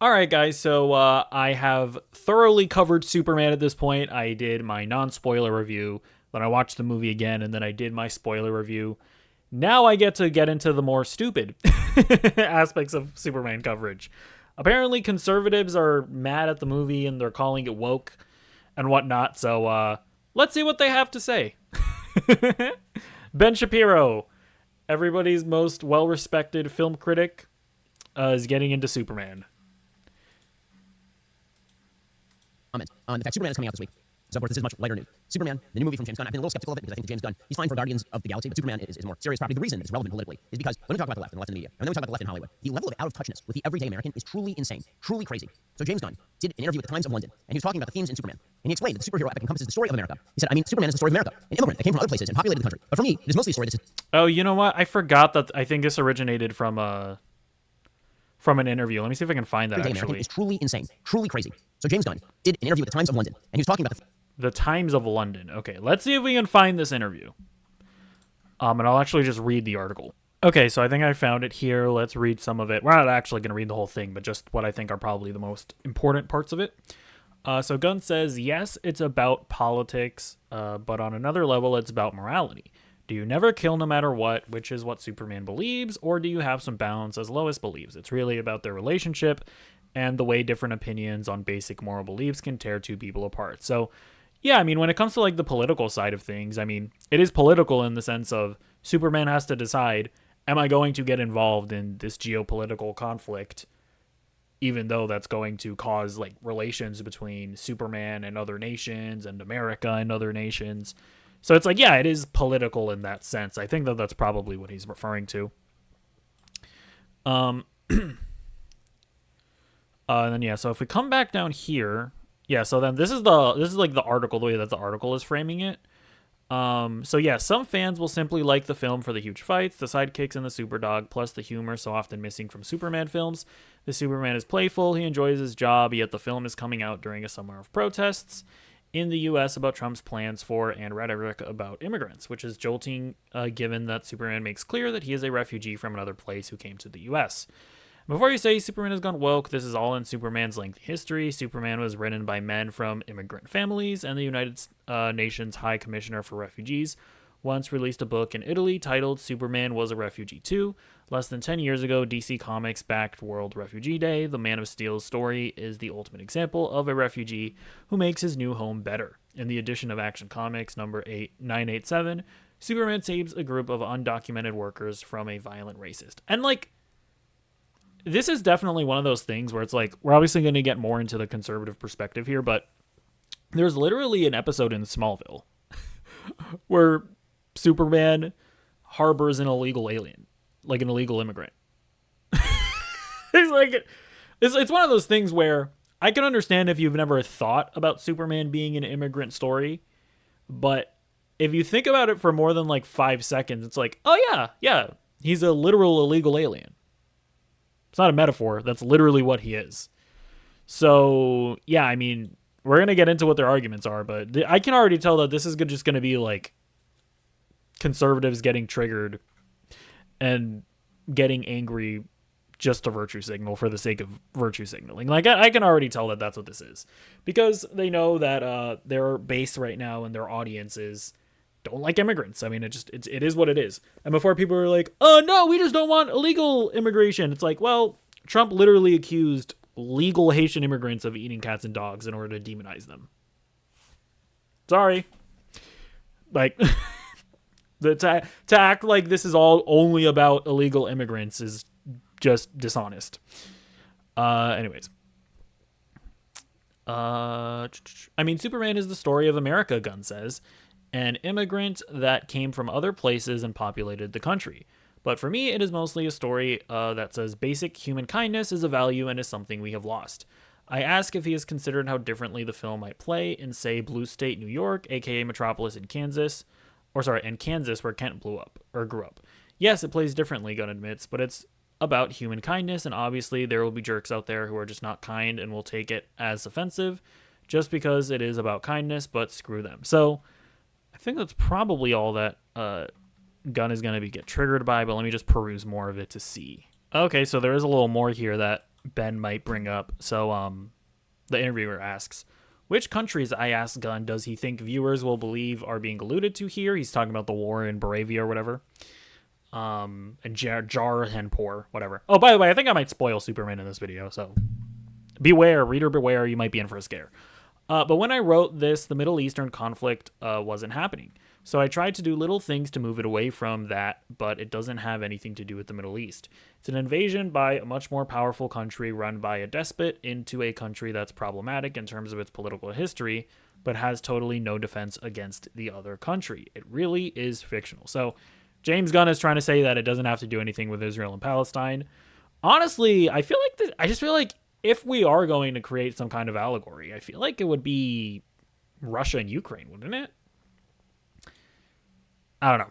Alright, guys, so I have thoroughly covered Superman at this point. I did my non spoiler review, then I watched the movie again, and then I did my spoiler review. Now I get into the more stupid aspects of Superman coverage. Apparently, conservatives are mad at the movie and they're calling it woke and whatnot, so let's see what they have to say. Ben Shapiro, everybody's most well respected film critic, is getting into Superman. Comments on the fact Superman is coming out this week. So, of course, this is much lighter news. Superman, the new movie from James Gunn. I've been a little skeptical of it because I think that James Gunn, he's fine for Guardians of the Galaxy, but Superman is a more serious property. The reason it's relevant politically is because when we talk about the left and the left in the media, and then we talk about the left in Hollywood, the level of out-of-touchness with the everyday American is truly insane, truly crazy. So James Gunn did an interview with the Times of London, and he was talking about the themes in Superman. And he explained that the superhero epic encompasses the story of America. He said, Superman is the story of America, an immigrant that came from other places and populated the country. But for me, it is mostly a story that's... Oh, you know what? I forgot that I think this originated from an interview. Let me see if I can find that actually. American is truly insane, truly crazy. So James Gunn did an interview with the Times of London, and he was talking about the Times of London. Okay, let's see if we can find this interview. And I'll actually just read the article. Okay, so I think I found it here. Let's read some of it. We're not actually going to read the whole thing, but just what I think are probably the most important parts of it. So Gunn says, yes, it's about politics, but on another level, it's about morality. Do you never kill no matter what, which is what Superman believes, or do you have some balance as Lois believes? It's really about their relationship and the way different opinions on basic moral beliefs can tear two people apart. So, yeah, I mean, when it comes to like the political side of things, I mean, it is political in the sense of Superman has to decide, am I going to get involved in this geopolitical conflict, even though that's going to cause like relations between Superman and other nations and America and other nations. So it's like, yeah, it is political in that sense. I think that that's probably what he's referring to. And then yeah, so if we come back down here, yeah, so then this is like the article, the way that the article is framing it. So yeah, some fans will simply like the film for the huge fights, the sidekicks, and the superdog, plus the humor so often missing from Superman films. The Superman is playful, he enjoys his job, yet the film is coming out during a summer of protests in the U.S. about Trump's plans for and rhetoric about immigrants, which is jolting given that Superman makes clear that he is a refugee from another place who came to the U.S. Before you say Superman has gone woke, this is all in Superman's lengthy history. Superman was written by men from immigrant families, and the United Nations High Commissioner for Refugees once released a book in Italy titled Superman Was a Refugee Too. Less than 10 years ago, DC Comics backed World Refugee Day. The Man of Steel's story is the ultimate example of a refugee who makes his new home better. In the edition of Action Comics number 987, Superman saves a group of undocumented workers from a violent racist. And like, this is definitely one of those things where it's like, we're obviously going to get more into the conservative perspective here, but there's literally an episode in Smallville where Superman harbors an illegal alien, like an illegal immigrant. It's like, it's one of those things where I can understand if you've never thought about Superman being an immigrant story, but if you think about it for more than like 5 seconds, it's like, oh yeah, he's a literal illegal alien. It's not a metaphor. That's literally what he is. So, yeah, I mean, we're going to get into what their arguments are, but I can already tell that this is just going to be like conservatives getting triggered and getting angry just to virtue signal for the sake of virtue signaling. Like, I can already tell that that's what this is, because they know that their base right now and their audiences don't like immigrants. I mean, it is what it is. And before people are like, oh no, we just don't want illegal immigration. It's like, well, Trump literally accused legal Haitian immigrants of eating cats and dogs in order to demonize them. Sorry. Like, to act like this is all only about illegal immigrants is just dishonest. Anyways. I mean, Superman is the story of America, Gunn says. An immigrant that came from other places and populated the country. But for me, it is mostly a story that says basic human kindness is a value and is something we have lost. I ask if he has considered how differently the film might play in, say, Blue State, New York, aka Metropolis in Kansas, and Kansas, where Kent grew up. Yes, it plays differently, Gunn admits, but it's about human kindness, and obviously there will be jerks out there who are just not kind and will take it as offensive just because it is about kindness, but screw them. So I think that's probably all that Gunn is going to get triggered by, but let me just peruse more of it to see. Okay, so there is a little more here that Ben might bring up. So the interviewer asks, which countries, I asked Gunn, does he think viewers will believe are being alluded to here? He's talking about the war in Moravia or whatever. And Jarhanpur, whatever. Oh, by the way, I think I might spoil Superman in this video, so beware, reader beware, you might be in for a scare. But when I wrote this, the Middle Eastern conflict wasn't happening. So I tried to do little things to move it away from that, but it doesn't have anything to do with the Middle East. It's an invasion by a much more powerful country run by a despot into a country that's problematic in terms of its political history, but has totally no defense against the other country. It really is fictional. So James Gunn is trying to say that it doesn't have to do anything with Israel and Palestine. Honestly, I just feel like if we are going to create some kind of allegory, I feel like it would be Russia and Ukraine, wouldn't it? I don't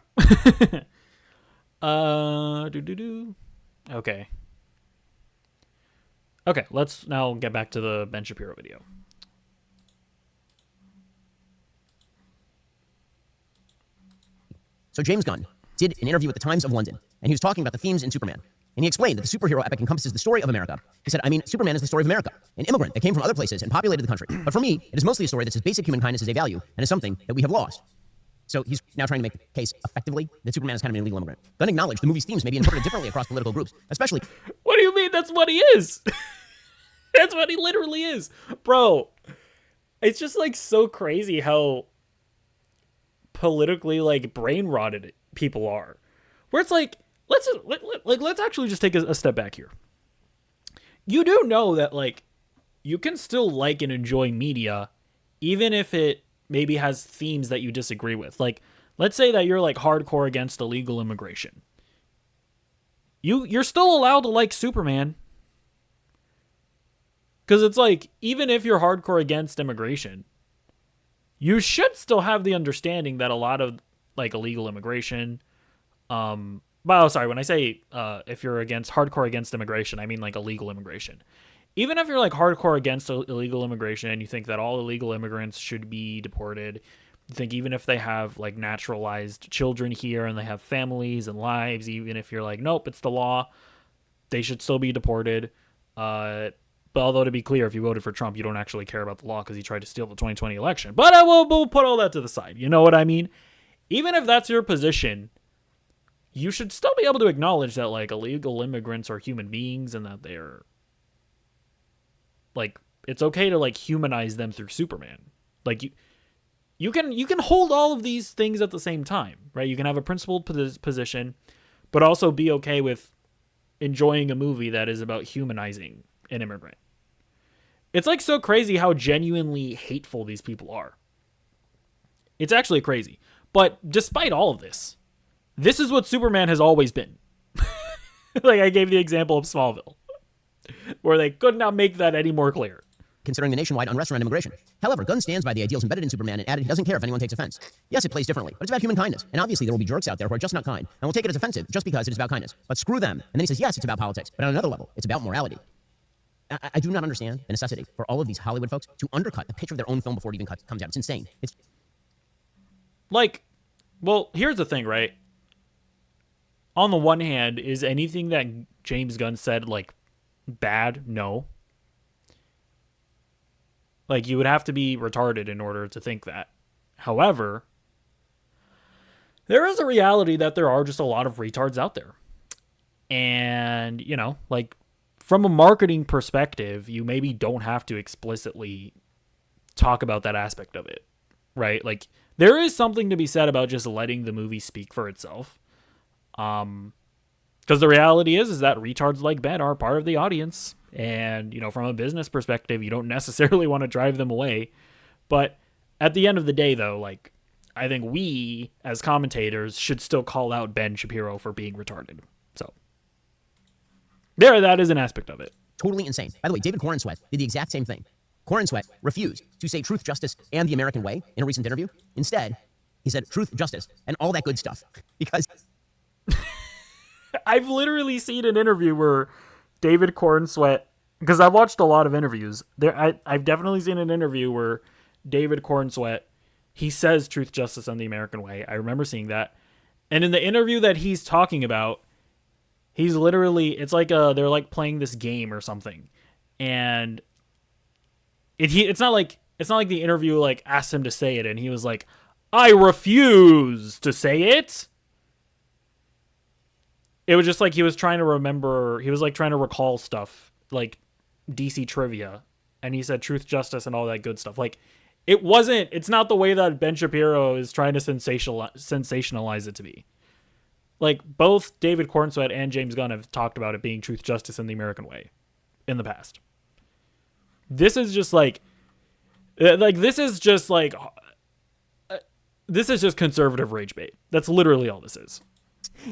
know. Okay. Okay, let's now get back to the Ben Shapiro video. So James Gunn did an interview with the Times of London, and he was talking about the themes in Superman. And he explained that the superhero epic encompasses the story of America. He said, Superman is the story of America, an immigrant that came from other places and populated the country. But for me, it is mostly a story that says basic human kindness is a value and is something that we have lost. So he's now trying to make the case effectively that Superman is kind of an illegal immigrant. Gunn acknowledged the movie's themes may be interpreted differently across political groups, especially... What do you mean? That's what he is. That's what he literally is. Bro, it's just like so crazy how politically like brain rotted people are. Where it's like, let's actually just take a step back here. You do know that like you can still like and enjoy media even if it maybe has themes that you disagree with. Like, let's say that you're like hardcore against illegal immigration. You're still allowed to like Superman. Because it's like, even if you're hardcore against immigration, you should still have the understanding that a lot of like illegal immigration, sorry, when I say if you're hardcore against immigration, I mean like illegal immigration. Even if you're like hardcore against illegal immigration and you think that all illegal immigrants should be deported, you think even if they have like naturalized children here and they have families and lives, even if you're like, nope, it's the law, they should still be deported. But although to be clear, if you voted for Trump, you don't actually care about the law because he tried to steal the 2020 election. But we'll put all that to the side. You know what I mean? Even if that's your position, you should still be able to acknowledge that like illegal immigrants are human beings and that they're like, it's okay to like humanize them through Superman. Like you can hold all of these things at the same time, right? You can have a principled position, but also be okay with enjoying a movie that is about humanizing an immigrant. It's like so crazy how genuinely hateful these people are. It's actually crazy. But despite all of this, this is what Superman has always been. Like I gave the example of Smallville, where they could not make that any more clear. Considering the nationwide unrest around immigration. However, Gunn stands by the ideals embedded in Superman and added he doesn't care if anyone takes offense. Yes, it plays differently, but it's about human kindness. And obviously there will be jerks out there who are just not kind and will take it as offensive just because it is about kindness. But screw them. And then he says, yes, it's about politics, but on another level, it's about morality. I do not understand the necessity for all of these Hollywood folks to undercut the pitch of their own film before it even comes out. It's insane. It's like, well, here's the thing, right? On the one hand, is anything that James Gunn said like bad? No. Like, you would have to be retarded in order to think that. However, there is a reality that there are just a lot of retards out there. And, you know, like, from a marketing perspective, you maybe don't have to explicitly talk about that aspect of it, right? Like, there is something to be said about just letting the movie speak for itself. Because the reality is that retards like Ben are part of the audience. And, you know, from a business perspective, you don't necessarily want to drive them away. But at the end of the day, though, like, I think we, as commentators, should still call out Ben Shapiro for being retarded. So, that is an aspect of it. totally insane. By the way, David Corenswet did the exact same thing. Corenswet refused to say truth, justice, and the American way in a recent interview. Instead, he said truth, justice, and all that good stuff. Because I've literally seen an interview where David Cornsweet, because I've watched a lot of interviews, I've definitely seen an interview where David Cornsweet, he says truth, justice, and the American way. I remember seeing that. And in the interview that he's talking about, He's literally, it's like they're like playing this game or something, and it's not like the interview like asked him to say it, and he was like, "I refuse to say it." It was just like he was trying to remember. He was like trying to recall stuff like DC trivia, and he said truth, justice, and all that good stuff. Like it wasn't. It's not the way that Ben Shapiro is trying to sensationalize it to be. Like both David Cornsweet and James Gunn have talked about it being truth, justice, and the American way in the past. This is just like this is just like this is just conservative rage bait. That's literally all this is.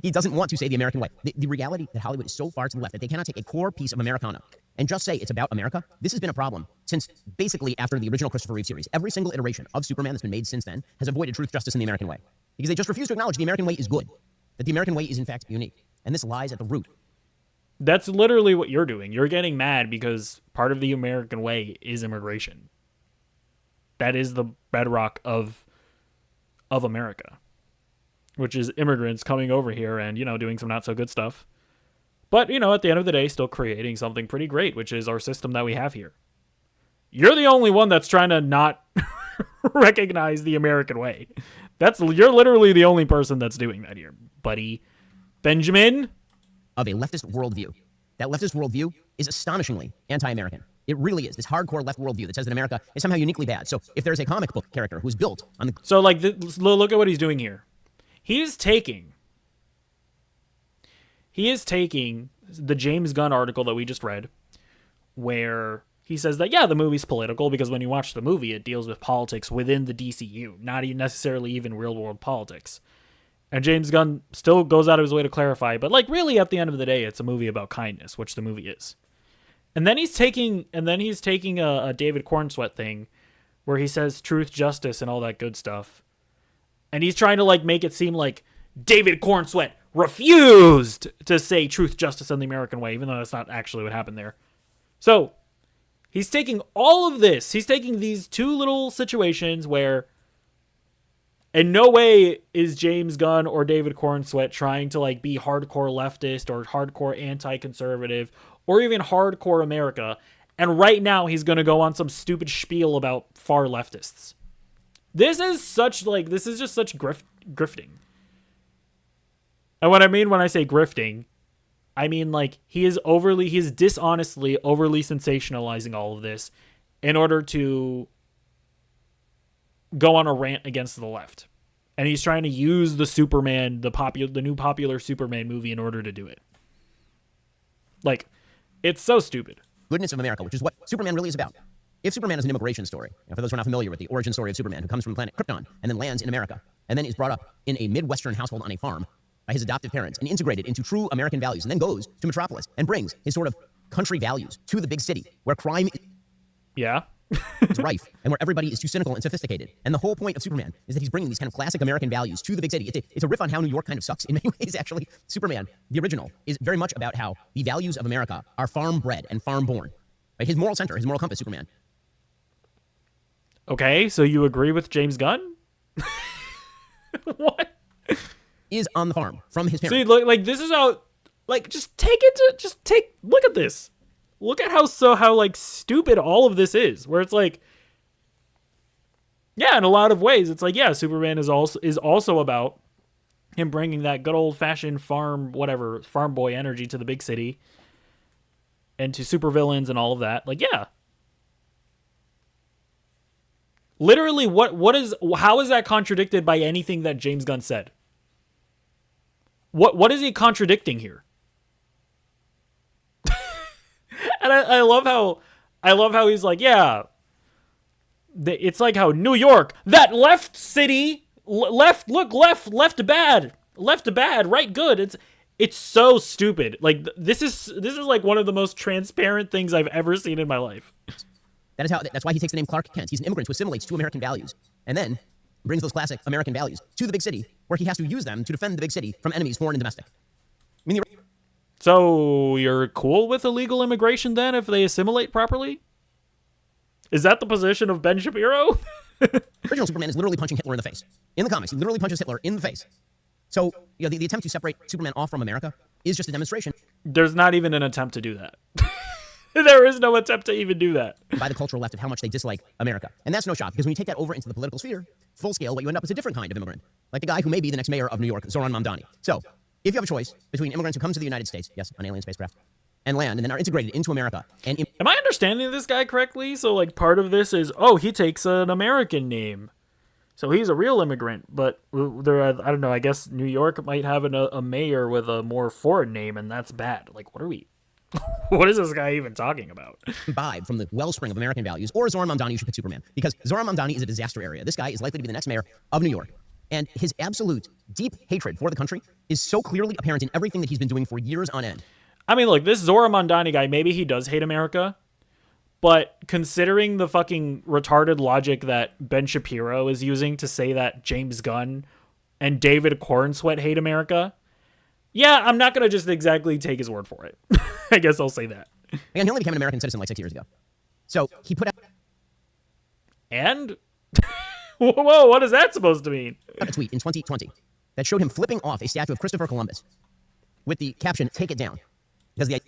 He doesn't want to say the American way. The reality that Hollywood is so far to the left that they cannot take a core piece of Americana and just say it's about America. This has been a problem since basically after the original Christopher Reeve series. Every single iteration of Superman that's been made since then has avoided truth, justice, and the American way. Because they just refuse to acknowledge the American way is good. That the American way is in fact unique. And this lies at the root. That's literally what you're doing. You're getting mad because part of the American way is immigration. That is the bedrock of America, which is immigrants coming over here and, you know, doing some not so good stuff. But, you know, at the end of the day, still creating something pretty great, which is our system that we have here. You're the only one that's trying to not recognize the American way. You're literally the only person that's doing that here, buddy. Benjamin? Of a leftist worldview. That leftist worldview is astonishingly anti-American. It really is. This hardcore left worldview that says that America is somehow uniquely bad. So if there's a comic book character who's built on the... So, like, look at what he's doing here. He is taking the James Gunn article that we just read, where he says that, yeah, the movie's political because when you watch the movie, it deals with politics within the DCU, not necessarily even real-world politics. And James Gunn still goes out of his way to clarify, but, like, really, at the end of the day, it's a movie about kindness, which the movie is. And then he's taking a David Cornsweet thing where he says truth, justice, and all that good stuff. And he's trying to like make it seem like David Cornsweet refused to say truth, justice, and the American way, even though that's not actually what happened there. So he's taking all of this. He's taking these two little situations where in no way is James Gunn or David Cornsweet trying to like be hardcore leftist or hardcore anti-conservative or even hardcore America. And right now he's going to go on some stupid spiel about far leftists. This is just such grifting. And what I mean when I say grifting, I mean like he is dishonestly overly sensationalizing all of this in order to go on a rant against the left. And he's trying to use the Superman, the new popular Superman movie in order to do it. Like, it's so stupid. Goodness of America, which is what Superman really is about. If Superman is an immigration story, and for those who are not familiar with the origin story of Superman, who comes from planet Krypton and then lands in America, and then is brought up in a Midwestern household on a farm by his adoptive parents and integrated into true American values, and then goes to Metropolis and brings his sort of country values to the big city where crime is rife and where everybody is too cynical and sophisticated. And the whole point of Superman is that he's bringing these kind of classic American values to the big city. It's a riff on how New York kind of sucks in many ways, actually. Superman, the original, is very much about how the values of America are farm-bred and farm-born. Right? His moral center, his moral compass, Superman. Okay, so you agree with James Gunn? What? Is on the farm from his parents. See, like this is how, like, look at this. Look at how like stupid all of this is. Where it's like, yeah, in a lot of ways, it's like, yeah, Superman is also about him bringing that good old fashioned farm boy energy to the big city, and to supervillains and all of that. Like, yeah. Literally, how is that contradicted by anything that James Gunn said? What is he contradicting here? And I love how he's like, yeah, it's like how New York, that left city, left bad, right good. It's so stupid. Like this is like one of the most transparent things I've ever seen in my life. That's why he takes the name Clark Kent. He's an immigrant who assimilates to American values and then brings those classic American values to the big city where he has to use them to defend the big city from enemies, foreign and domestic. I mean, so you're cool with illegal immigration then if they assimilate properly? Is that the position of Ben Shapiro? Original Superman is literally punching Hitler in the face. In the comics, he literally punches Hitler in the face. So, the attempt to separate Superman off from America is just a demonstration There's not even an attempt to do that. There is no attempt to even do that. by the cultural left of how much they dislike America. And that's no shock, because when you take that over into the political sphere, full scale, what you end up is a different kind of immigrant, like the guy who may be the next mayor of New York, Zoran Mamdani. So, if you have a choice between immigrants who come to the United States, yes, on alien spacecraft, and land, and then are integrated into America, and Am I understanding this guy correctly? So, like, part of this is, oh, he takes an American name. So he's a real immigrant, but there, I don't know, I guess New York might have a mayor with a more foreign name, and that's bad. Like, what are we... What is this guy even talking about? imbibe from the wellspring of American values, or Zoran Mamdani, you should pick Superman, because Zoran Mamdani is a disaster area. This guy is likely to be the next mayor of New York. And his absolute deep hatred for the country is so clearly apparent in everything that he's been doing for years on end. I mean, look, this Zora Mondani guy, maybe he does hate America, but considering the fucking retarded logic that Ben Shapiro is using to say that James Gunn and David Cornsweet hate America, yeah, I'm not going to just exactly take his word for it. I guess I'll say that. And he only became an American citizen like 6 years ago. So he put out And? Whoa, what is that supposed to mean? a tweet in 2020 that showed him flipping off a statue of Christopher Columbus with the caption, "Take it down." Because the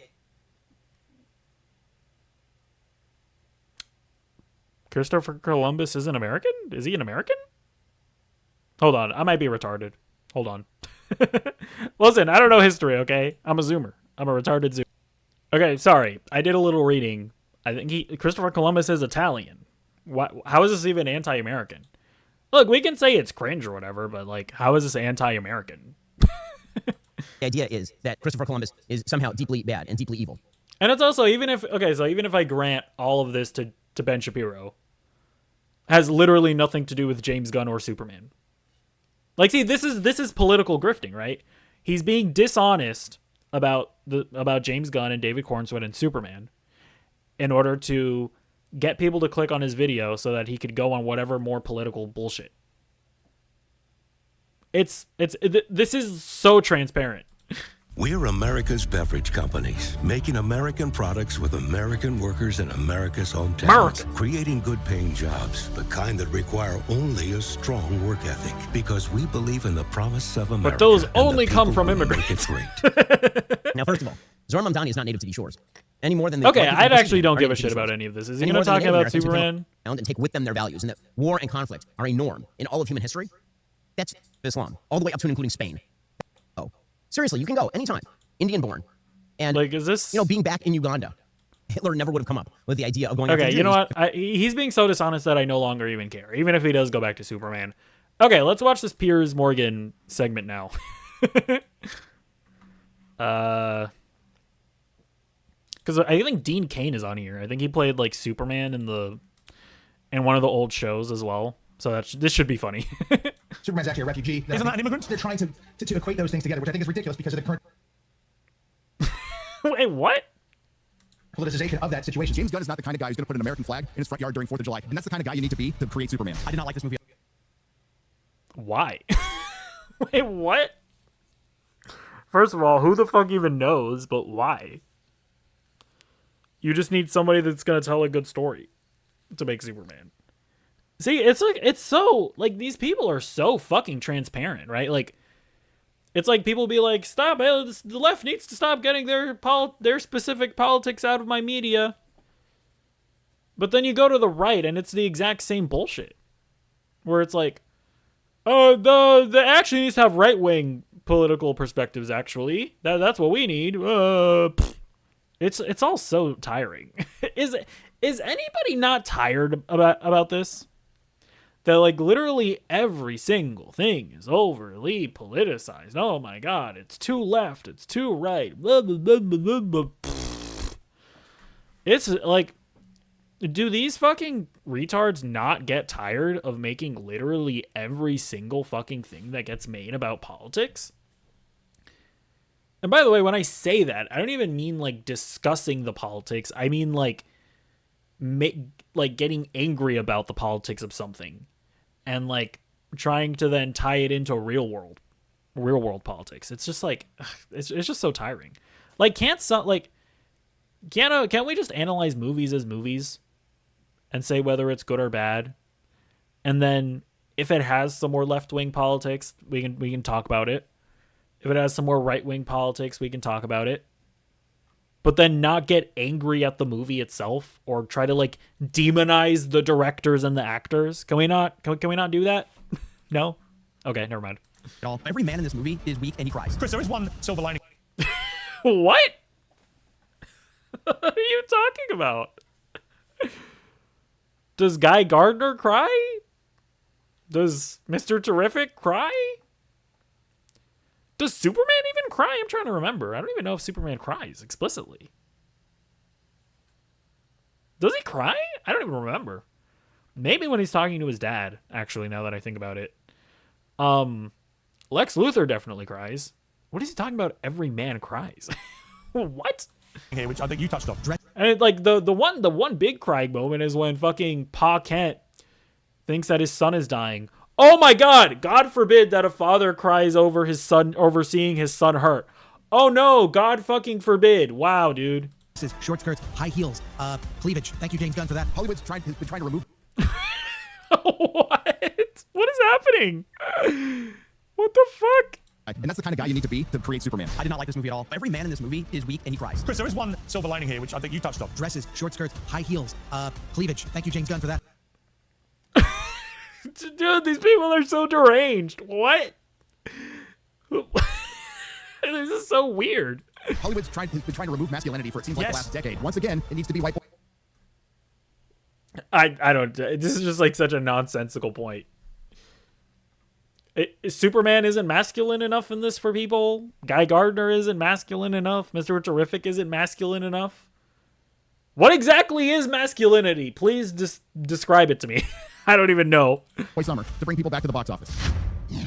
Christopher Columbus isn't American? Is he an American? Hold on, I might be retarded. Hold on. Listen, I don't know history, okay? I'm a zoomer. I'm a retarded zoomer. Okay, sorry. I did a little reading. I think Christopher Columbus is Italian. How is this even anti-American? Look, we can say it's cringe or whatever, but like, how is this anti-American? idea is that Christopher Columbus is somehow deeply bad and deeply evil. And it's also, even if I grant all of this to Ben Shapiro, has literally nothing to do with James Gunn or Superman. Like, see, this is political grifting, right? He's being dishonest about James Gunn and David Cornsweet and Superman in order to get people to click on his video so that he could go on whatever more political bullshit. This is so transparent. We're America's beverage companies, making American products with American workers in America's hometowns, America. creating good-paying jobs, the kind that require only a strong work ethic, because we believe in the promise of America. But those and only the come people from who make immigrants. it great. Now, first of all, Zoran Mamdani is not native to these shores. Any more than the Okay, white people I who actually don't are give a native to shit these about shores. any of this. Is he Any going more to than talk the Native about Americans who Superman? turn around and take with them their values, and that war and conflict are a norm in all of human history? That's Islam, all the way up to and including Spain. Oh, seriously, you can go anytime. Indian-born. And, Like, is this... being back in Uganda, Hitler never would have come up with the idea of going Okay, after you know Jews. what? He's being so dishonest that I no longer even care, even if he does go back to Superman. Okay, let's watch this Piers Morgan segment now. Because I think Dean Cain is on here. I think he played like Superman in one of the old shows as well. So this should be funny. Superman's actually a refugee. He's not an immigrant? They're trying to equate those things together, which I think is ridiculous because of the current Wait, what? politicization of that situation. James Gunn is not the kind of guy who's going to put an American flag in his front yard during 4th of July. And that's the kind of guy you need to be to create Superman. I did not like this movie. Why? Wait, what? First of all, who the fuck even knows, but why? You just need somebody that's going to tell a good story to make Superman. See, it's so, like, these people are so fucking transparent, right? Like, it's like people be like, stop, the left needs to stop getting their specific politics out of my media. But then you go to the right and it's the exact same bullshit. Where it's like, the action needs to have right-wing political perspectives, actually. That's what we need. It's all so tiring. Is anybody not tired about this? That, like, literally every single thing is overly politicized. Oh my god, it's too left, it's too right. Blah, blah, blah, blah, blah. It's like, do these fucking retards not get tired of making literally every single fucking thing that gets made about politics? And by the way, when I say that, I don't even mean, like, discussing the politics. I mean, like getting angry about the politics of something. And, like, trying to then tie it into real world politics. It's just like, it's just so tiring. Like, can't we just analyze movies as movies and say whether it's good or bad? And then if it has some more left-wing politics, we can talk about it. If it has some more right-wing politics, we can talk about it. But then not get angry at the movie itself or try to like demonize the directors and the actors. Can we not do that? No? Okay, never mind. Every man in this movie is weak and he cries. Chris, there is one silver lining. What? What are you talking about? Does Guy Gardner cry? Does Mr. Terrific cry? Does Superman even cry? I'm trying to remember. I don't even know if Superman cries explicitly. Does he cry? I don't even remember. Maybe when he's talking to his dad, actually, now that I think about it. Lex Luthor definitely cries. What is he talking about? Every man cries. What? Here, which I think you touched on. And like the one big crying moment is when fucking Pa Kent thinks that his son is dying. Oh my God! God forbid that a father cries over his son, overseeing his son hurt. Oh no! God fucking forbid! Wow, dude. Short skirts, high heels, cleavage. Thank you, James Gunn, for that. Hollywood's has been trying to remove. What? What is happening? What the fuck? And that's the kind of guy you need to be to create Superman. I did not like this movie at all. Every man in this movie is weak and he cries. Chris, there is one silver lining here, which I think you touched on. Dresses, short skirts, high heels, cleavage. Thank you, James Gunn, for that. Dude, these people are so deranged. What? This is so weird. Hollywood's has been trying to remove masculinity for it seems like Yes. the last decade. Once again, it needs to be white boy. I don't. This is just like such a nonsensical point. Superman isn't masculine enough in this for people. Guy Gardner isn't masculine enough. Mr. Terrific isn't masculine enough. What exactly is masculinity? Please describe it to me. I don't even know. Boy summer to bring people back to the box office.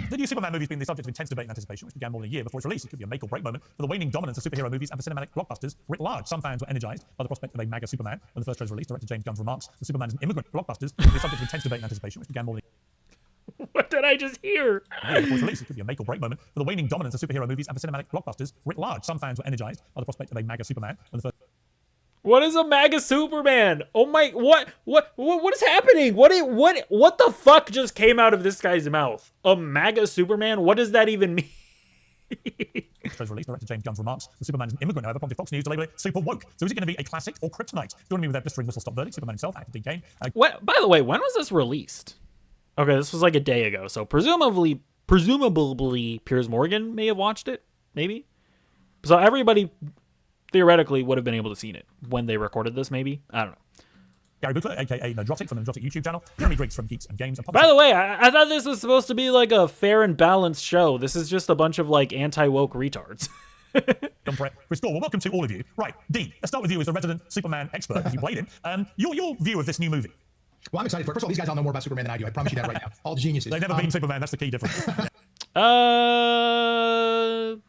The new Superman movie has been the subject of intense debate and anticipation, which began more than a year before its release. It could be a make or break moment for the waning dominance of superhero movies and for cinematic blockbusters writ large. Some fans were energized by the prospect of a MAGA Superman. When the first trailer was released, director James Gunn's remarks, the Superman is an immigrant. Blockbusters could be the subject of intense debate and anticipation, which began more than What did I just hear? a year before its release. It could be a make or break moment for the waning dominance of superhero movies and for cinematic blockbusters writ large. Some fans were energized by the prospect of a MAGA Superman. When the first What is a MAGA Superman? Oh my! What is happening? What the fuck just came out of this guy's mouth? A MAGA Superman? What does that even mean? trailer released, director James Gunn's remarks, the Superman is an immigrant. However, prompted Fox News to label it super woke. So is it going to be a classic or kryptonite? Joining me with their blistering whistle stop verdict, Superman himself, actor Dean Cain. What? By the way, when was this released? Okay, this was like a day ago. So presumably Piers Morgan may have watched it. Maybe. So everybody theoretically would have been able to seen it when they recorded this. Maybe, I don't know. Gary Buchler, aka Nerdrotic from the Nerdrotic YouTube channel. Jeremy Griggs from Geeks and Games. And By the way, I thought this was supposed to be like a fair and balanced show. This is just a bunch of like anti-woke retards. Chris Gore, well, welcome to all of you. Right, Dean, let's start with you as the resident Superman expert, as you played him. Your view of this new movie. Well, I'm excited for it. First of all, these guys all know more about Superman than I do. I promise you that right now. All geniuses. They've never been Superman, that's the key difference.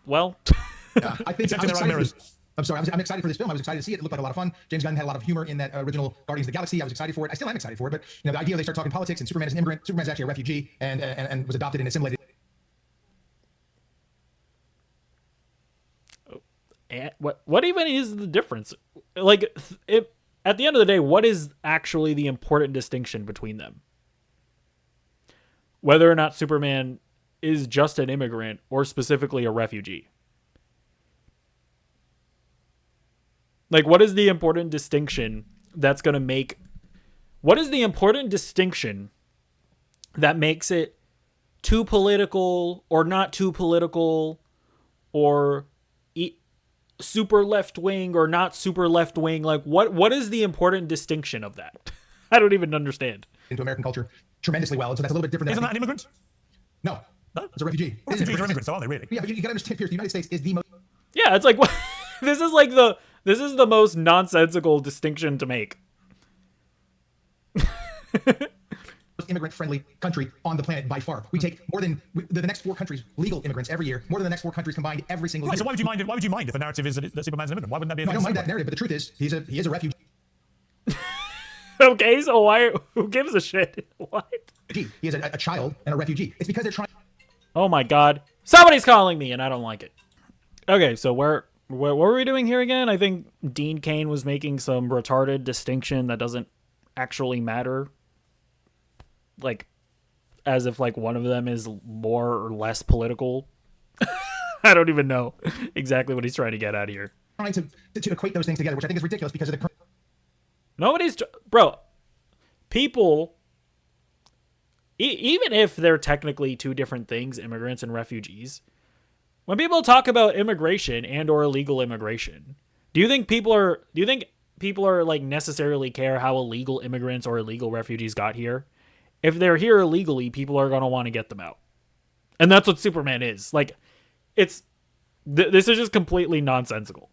Well. I think Except I'm in their own excited for mirrors. this. I'm sorry. I'm excited for this film. I was excited to see it. It looked like a lot of fun. James Gunn had a lot of humor in that original Guardians of the Galaxy. I was excited for it. I still am excited for it. But you know, the idea they start talking politics and Superman is an immigrant. Superman's actually a refugee and was adopted and assimilated. And what even is the difference? Like, at the end of the day, what is actually the important distinction between them? Whether or not Superman is just an immigrant or specifically a refugee. Like, what is the important distinction that's going to make... What is the important distinction that makes it too political or not too political or super left-wing or not super left-wing? Like, what is the important distinction of that? I don't even understand. Into American culture tremendously well. And so that's a little bit different. Isn't that an immigrant? No. It's a refugee. Refugees are immigrants, aren't they, really? Yeah, but you got to understand, Pierce, the United States is the most... Yeah, it's like... This is the most nonsensical distinction to make. immigrant-friendly country on the planet by far. We take more than the next 4 countries legal immigrants every year, more than the next 4 countries combined every single year. So why would you mind it? Why would you mind if the narrative is that Superman's an immigrant? Why wouldn't that be? No, I don't mind that narrative, but the truth is, he is a refugee. Okay, so why? Who gives a shit? What? He is a child and a refugee. It's because they're trying. Oh my God! Somebody's calling me, and I don't like it. Okay, so what were we doing here again? I think Dean Cain was making some retarded distinction that doesn't actually matter. Like, as if like one of them is more or less political. I don't even know exactly what he's trying to get at here. trying to equate those things together, which I think is ridiculous because of the. Bro, people, even if they're technically two different things, immigrants and refugees, when people talk about immigration and or illegal immigration, do you think people are like necessarily care how illegal immigrants or illegal refugees got here? If they're here illegally, people are going to want to get them out. And that's what Superman is. Like, this is just completely nonsensical.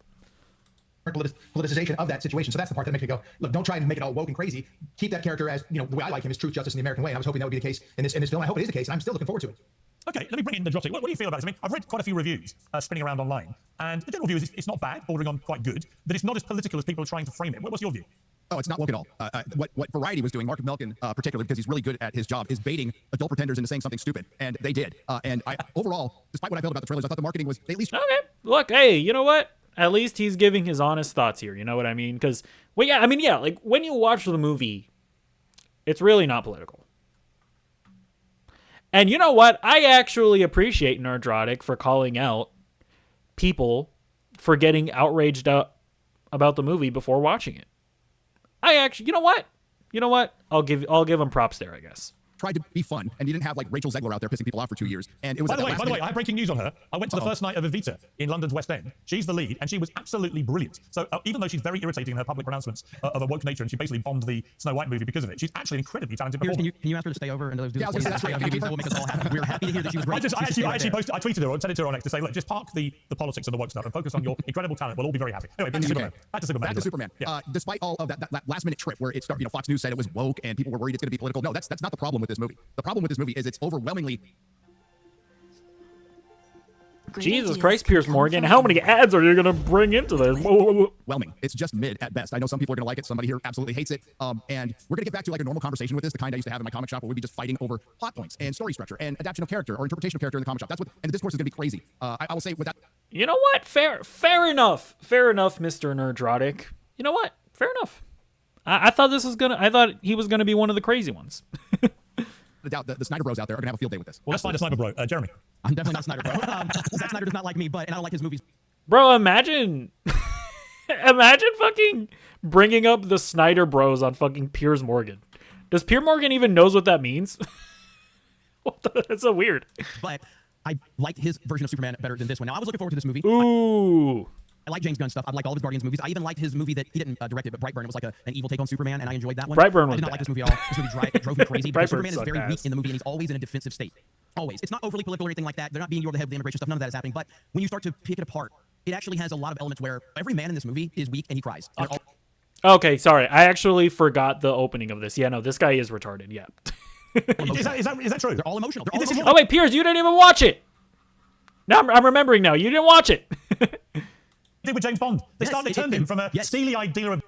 Politicization of that situation. So that's the part that makes me go, look, don't try and make it all woke and crazy. Keep that character as, the way I like him is truth, justice, and the American way. And I was hoping that would be the case in this film. I hope it is the case, and I'm still looking forward to it. Okay, let me bring in the Jotty. What do you feel about this? I mean, I've read quite a few reviews spinning around online, and the general view is it's not bad, bordering on quite good, but it's not as political as people are trying to frame it. What's your view? Oh, it's not woke at all. What Variety was doing, Mark Melkin particularly, because he's really good at his job, is baiting adult pretenders into saying something stupid, and they did. And overall, despite what I felt about the trailers, I thought the marketing was, they at least... Okay, look, hey, you know what? At least he's giving his honest thoughts here, you know what I mean? Because, like, when you watch the movie, it's really not political. And you know what? I actually appreciate Nerdrotic for calling out people for getting outraged about the movie before watching it. I actually, you know what? I'll give him props there, I guess. Tried to be fun, and you didn't have like Rachel Zegler out there pissing people off for 2 years. And it was by the way, I have breaking news on her. I went to the first night of Evita in London's West End. She's the lead, and she was absolutely brilliant. So even though she's very irritating in her public pronouncements of a woke nature, and she basically bombed the Snow White movie because of it, she's actually an incredibly talented performer. Can you ask her to stay over and do Yeah, this? that's right. We'll make us all happy. We're happy to hear that she was great. I tweeted her and sent it to her on X to say, look, just park the politics and the woke stuff and focus on your incredible talent. We'll all be very happy. Anyway, back to Superman. Back to Superman. Yeah. Despite all of that last minute trip where it started, Fox News said it was woke and people were worried it's going to be political. No, that's not the problem with this movie. The problem with this movie is it's overwhelmingly... Jesus Christ, Piers Morgan, how many ads are you going to bring into this? Overwhelming. It's just mid at best. I know some people are going to like it. Somebody here absolutely hates it. And we're going to get back to like a normal conversation with this, the kind I used to have in my comic shop where we'd be just fighting over plot points and story structure and adaptation of character or interpretation of character in the comic shop. And the discourse is going to be crazy. I will say with that... You know what? Fair enough. Fair enough, Mr. Nerdrotic. You know what? Fair enough. I thought he was gonna be one of the crazy ones. Doubt the Snyder Bros out there are going to have a field day with this. Well, let's find a Sniper Bro. Jeremy. I'm definitely not Snyder, bro. Zack Snyder does not like me, and I don't like his movies. Bro, imagine fucking bringing up the Snyder Bros on fucking Piers Morgan. Does Piers Morgan even knows what that means? That's so weird. But I like his version of Superman better than this one. Now, I was looking forward to this movie. Ooh. I like James Gunn stuff. I like all of his Guardians movies. I even liked his movie that he didn't direct it, but Brightburn. It was like an evil take on Superman, and I enjoyed that one. Brightburn was I did not bad. like this movie at all. This movie drove me crazy because Brightburn Superman is sucked very ass. weak in the movie, and he's always in a defensive state. Always. It's not overly political or anything like that. They're not being over the head with the immigration stuff. None of that is happening. But when you start to pick it apart, it actually has a lot of elements where every man in this movie is weak and he cries. And they're all Okay, sorry. I actually forgot the opening of this. Yeah, no, this guy is retarded. Yeah. Is that true? They're all emotional. They're all emotional. Oh wait, Piers, you didn't even watch it. Now I'm remembering. Now you didn't watch it. Did with James Bond. They turned him from a steely-eyed dealer of...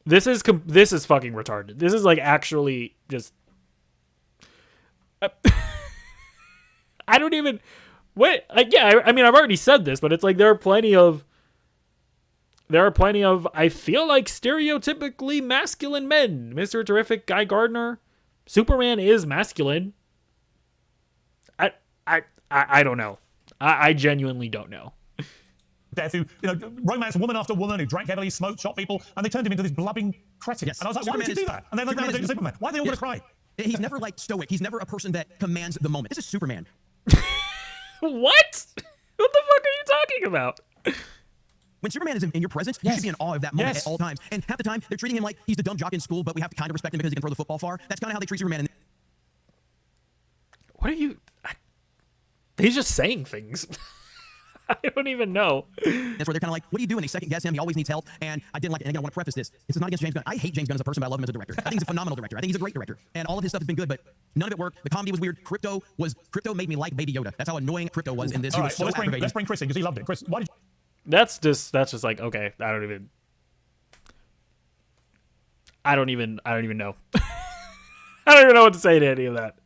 This is fucking retarded. This is like actually just. I don't even. Wait, yeah. I mean, I've already said this, but it's like there are plenty of. I feel like stereotypically masculine men. Mr. Terrific, Guy Gardner, Superman is masculine. I don't know. I genuinely don't know. Death who romance woman after woman who drank heavily, smoked, shot people, and they turned him into this blubbing cretin. Yes. And I was like, why would you do that? And then they do Superman. Why are they all going to cry? He's never like stoic. He's never a person that commands the moment. This is Superman. What? What the fuck are you talking about? When Superman is in your presence, you should be in awe of that moment at all times. And half the time, they're treating him like he's the dumb jock in school, but we have to kind of respect him because he can throw the football far. That's kind of how they treat Superman. What are you... He's just saying things. I don't even know. That's where they're kind of like, what do you do? And they second guess him. He always needs help. And I didn't like it. And I want to preface this. This is not against James Gunn. I hate James Gunn as a person, but I love him as a director. I think he's a phenomenal director. I think he's a great director. And all of his stuff has been good, but none of it worked. The comedy was weird. Crypto made me like Baby Yoda. That's how annoying Crypto was in this. All He right, was so well, aggravating. let's bring Chris in because he loved it. Chris, why did you... That's just like, okay, I don't even know. I don't even know what to say to any of that.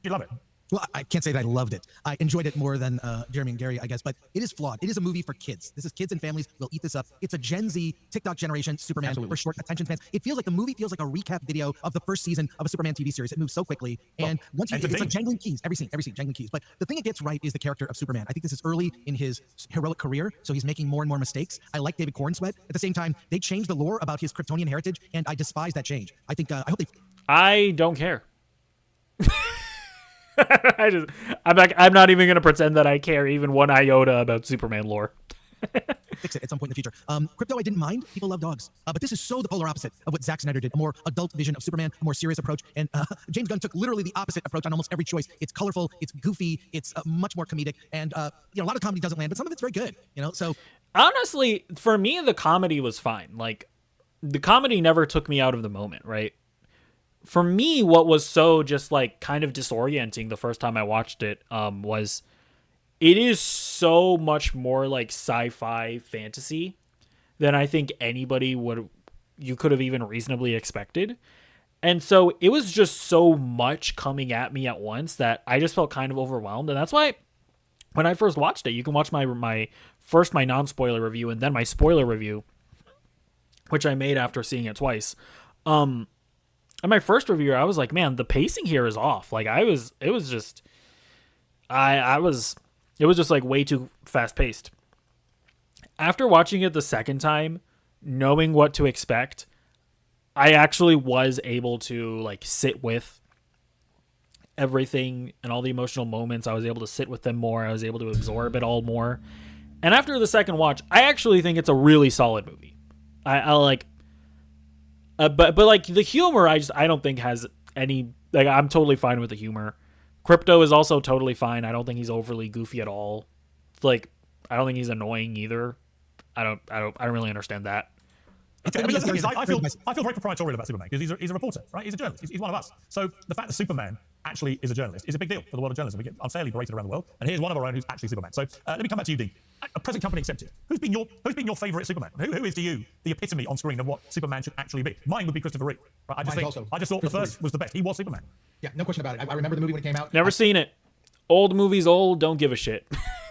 You love it. Well, I can't say that I loved it. I enjoyed it more than Jeremy and Gary, I guess, but it is flawed. It is a movie for kids. This is kids and families will eat this up. It's a Gen Z TikTok generation Superman for short attention spans. It feels like the movie feels like a recap video of the first season of a Superman TV series. It moves so quickly, and once it's like jangling keys, every scene, jangling keys. But the thing it gets right is the character of Superman. I think this is early in his heroic career, so he's making more and more mistakes. I like David Cornsweet. At the same time, they changed the lore about his Kryptonian heritage, and I despise that change. I think I hope they. I don't care. I'm not even gonna pretend that I care even one iota about Superman lore. Fix it at some point in the future. Crypto, I didn't mind. People love dogs. But this is so the polar opposite of what Zack Snyder did. A more adult vision of Superman, a more serious approach. And James Gunn took literally the opposite approach on almost every choice. It's colorful, it's goofy, it's much more comedic. And a lot of comedy doesn't land, but some of it's very good. So honestly, for me, the comedy was fine. Like, the comedy never took me out of the moment, right? For me, what was so just like kind of disorienting the first time I watched it was it is so much more like sci-fi fantasy than I think you could have even reasonably expected. And so it was just so much coming at me at once that I just felt kind of overwhelmed. And that's why when I first watched it, you can watch my non-spoiler review and then my spoiler review, which I made after seeing it twice. In my first review, I was like, man, the pacing here is off. Like it was just like way too fast paced. After watching it the second time, knowing what to expect, I actually was able to like sit with everything and all the emotional moments. I was able to sit with them more. I was able to absorb it all more. And after the second watch, I actually think it's a really solid movie. I like. But like the humor, I don't think has any, like, I'm totally fine with the humor. Crypto is also totally fine. I don't think he's overly goofy at all. Like, I don't think he's annoying either. I don't really understand that. I feel very proprietorial about Superman because he's a reporter, right? He's a journalist. He's one of us. So the fact that Superman actually is a journalist is a big deal for the world of journalism. We get unfairly berated around the world, and here's one of our own who's actually Superman. So let me come back to you, Dean. A present company accepted. Who's been your favourite Superman? Who is to you the epitome on screen of what Superman should actually be? Mine would be Christopher Reeve. Right? I just thought the first was the best. He was Superman. Yeah, no question about it. I remember the movie when it came out. Never seen it. Old movies old. Don't give a shit.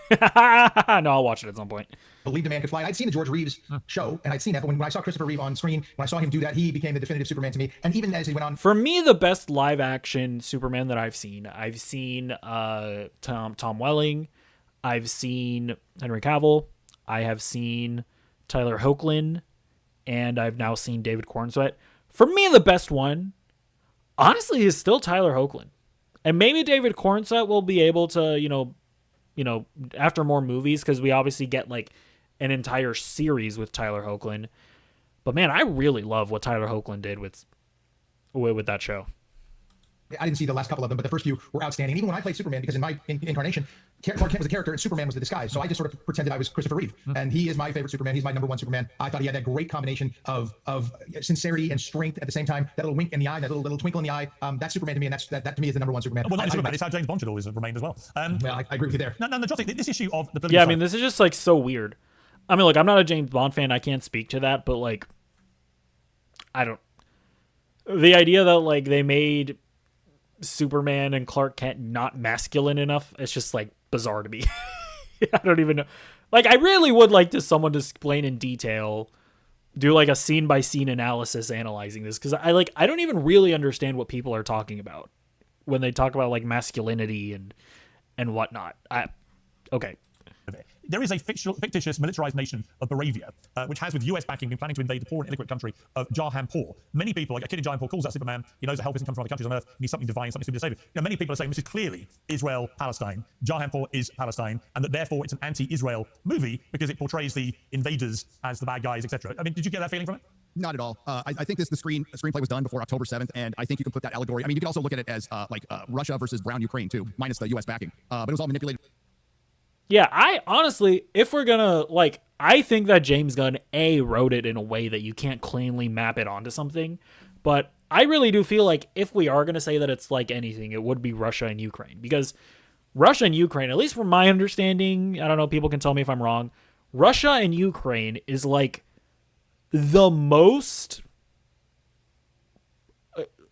No, I'll watch it at some point. Believed a man could fly. I'd seen the George Reeves show, and I'd seen that. But when I saw Christopher Reeve on screen, when I saw him do that, he became the definitive Superman to me. And even as he went on, for me, the best live action Superman that I've seen Tom Welling, I've seen Henry Cavill, I have seen Tyler Hoechlin, and I've now seen David Cornsweet. For me, the best one, honestly, is still Tyler Hoechlin. And maybe David Cornsweet will be able to, after more movies, because we obviously get like an entire series with Tyler Hoechlin. But man, I really love what Tyler Hoechlin did with that show. I didn't see the last couple of them, but the first few were outstanding. And even when I played Superman, because in my incarnation, Clark Kent was a character and Superman was the disguise. So I just sort of pretended I was Christopher Reeve. And he is my favorite Superman. He's my number one Superman. I thought he had that great combination of sincerity and strength at the same time. That little wink in the eye, that little twinkle in the eye. That's Superman to me, and that to me is the number one Superman. Well, not Superman. It's how James Bond should always have remained as well. Well, I agree with you there. No, Joseph, this issue of the I mean, this is just like so weird. I mean, look, I'm not a James Bond fan. I can't speak to that, but like, the idea that like they made Superman and Clark Kent not masculine enough, it's just like bizarre to me. I don't even know. Like, I really would like someone to explain in detail, do like a scene by scene analysis analyzing this, because I don't even really understand what people are talking about when they talk about like masculinity and whatnot. Okay. There is a fictitious militarized nation of Baravia, which has, with US backing, been planning to invade the poor and illiterate country of Jarhanpur. Many people, like a kid in Jarhanpur, calls that Superman. He knows that help isn't come from other countries on Earth. He needs something divine, something super to save it. Many people are saying this is clearly Israel-Palestine. Jarhanpur is Palestine, and that therefore it's an anti-Israel movie because it portrays the invaders as the bad guys, etc. I mean, did you get that feeling from it? Not at all. I think the screenplay was done before October 7th, and I think you can put that allegory. I mean, you can also look at it as Russia versus brown Ukraine too, minus the U.S. backing. But it was all manipulated. Yeah, I honestly, if we're gonna, like, I think that James Gunn, wrote it in a way that you can't cleanly map it onto something, but I really do feel like if we are gonna say that it's like anything, it would be Russia and Ukraine, because Russia and Ukraine, at least from my understanding, I don't know, people can tell me if I'm wrong, Russia and Ukraine is like the most,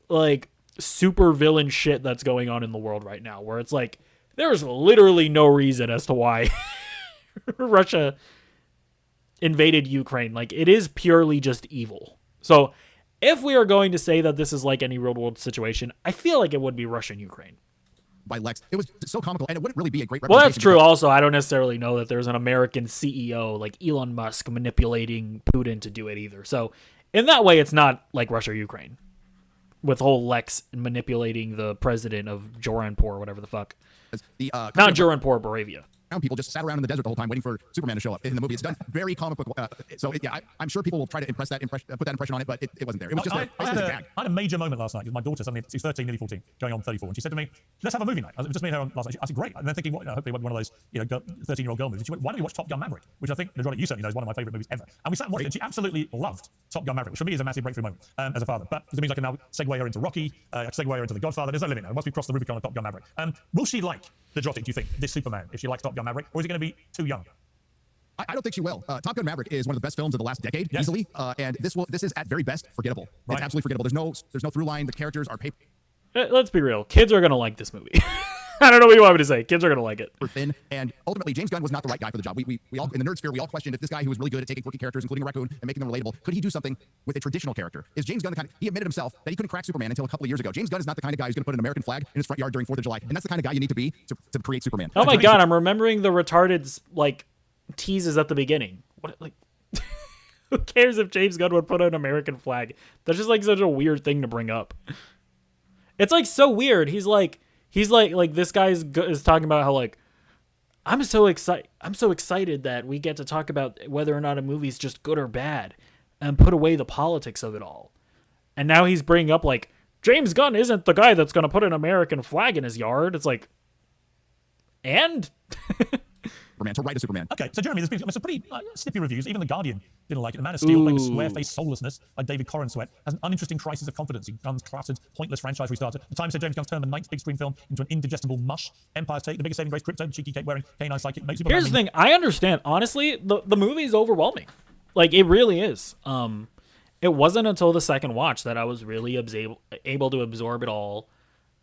like, super villain shit that's going on in the world right now, where it's like there's literally no reason as to why Russia invaded Ukraine. Like, it is purely just evil. So if we are going to say that this is like any real world situation, I feel like it would be Russia and Ukraine. By Lex. It was so comical, and it wouldn't really be a great Well, representation. that's true. Also, I don't necessarily know that there's an American CEO like Elon Musk manipulating Putin to do it either. So in that way, it's not like Russia or Ukraine, with whole Lex manipulating the president of Joranpur, or whatever the fuck. The Not Joranpur, Moravia. people just sat around in the desert the whole time waiting for Superman to show up in the movie. It's done very comic book. I'm sure people will try to put that impression on it, but it wasn't there. It was just I had a major moment last night because my daughter, suddenly, she's 13, nearly 14, going on 34, and she said to me, "Let's have a movie night." It was just me and her last night. I said, "Great." And then thinking, hopefully one of those 13-year-old girl movies. She went, "Why don't we watch Top Gun Maverick?" Which I think, Madronic, you certainly know, is one of my favorite movies ever. And we sat and watched it, and she absolutely loved Top Gun Maverick, which for me is a massive breakthrough moment as a father. But it means I can now segue her into Rocky, segue her into The Godfather. There's no limit now. Once we've crossed the Rubicon of Top Gun Maverick, will she like the Drotic, do you think, this Superman, if she likes Top Gun Maverick, or is it going to be too young? I don't think she will. Top Gun Maverick is one of the best films of the last decade, Yes. easily. And this is at very best forgettable. Right. It's absolutely forgettable. There's no through line. The characters are paper Let's be real. Kids are going to like this movie. I don't know what you want me to say. Kids are going to like it. thin. And ultimately, James Gunn was not the right guy for the job. We all in the nerd sphere, we all questioned if this guy who was really good at taking quirky characters, including a raccoon, and making them relatable, could he do something with a traditional character? Is James Gunn the kind he admitted himself that he couldn't crack Superman until a couple of years ago. James Gunn is not the kind of guy who's going to put an American flag in his front yard during 4th of July. And that's the kind of guy you need to be to create Superman. Oh my god, I'm remembering the retarded like teases at the beginning. What, like, who cares if James Gunn would put an American flag? That's just like such a weird thing to bring up. It's like so weird. He's like this guy is talking about how like I'm so excited that we get to talk about whether or not a movie's just good or bad and put away the politics of it all. And now he's bringing up like James Gunn isn't the guy that's going to put an American flag in his yard. It's like, and Superman, to write a Superman. Okay, so Jeremy, there's been some pretty snippy reviews. Even The Guardian didn't like it. The Man of Steel, played with square-faced soullessness like David Corenswet, has an uninteresting crisis of confidence in Gunn's cluttered, pointless franchise restarter. The Times said James Gunn's turned the ninth big screen film into an indigestible mush. Empire's Take, the biggest saving grace, Crypto, the cheeky cake-wearing, canine psychic, makes Superman here's the thing. I understand. Honestly, the movie is overwhelming. Like, it really is. It wasn't until the second watch that I was really able to absorb it all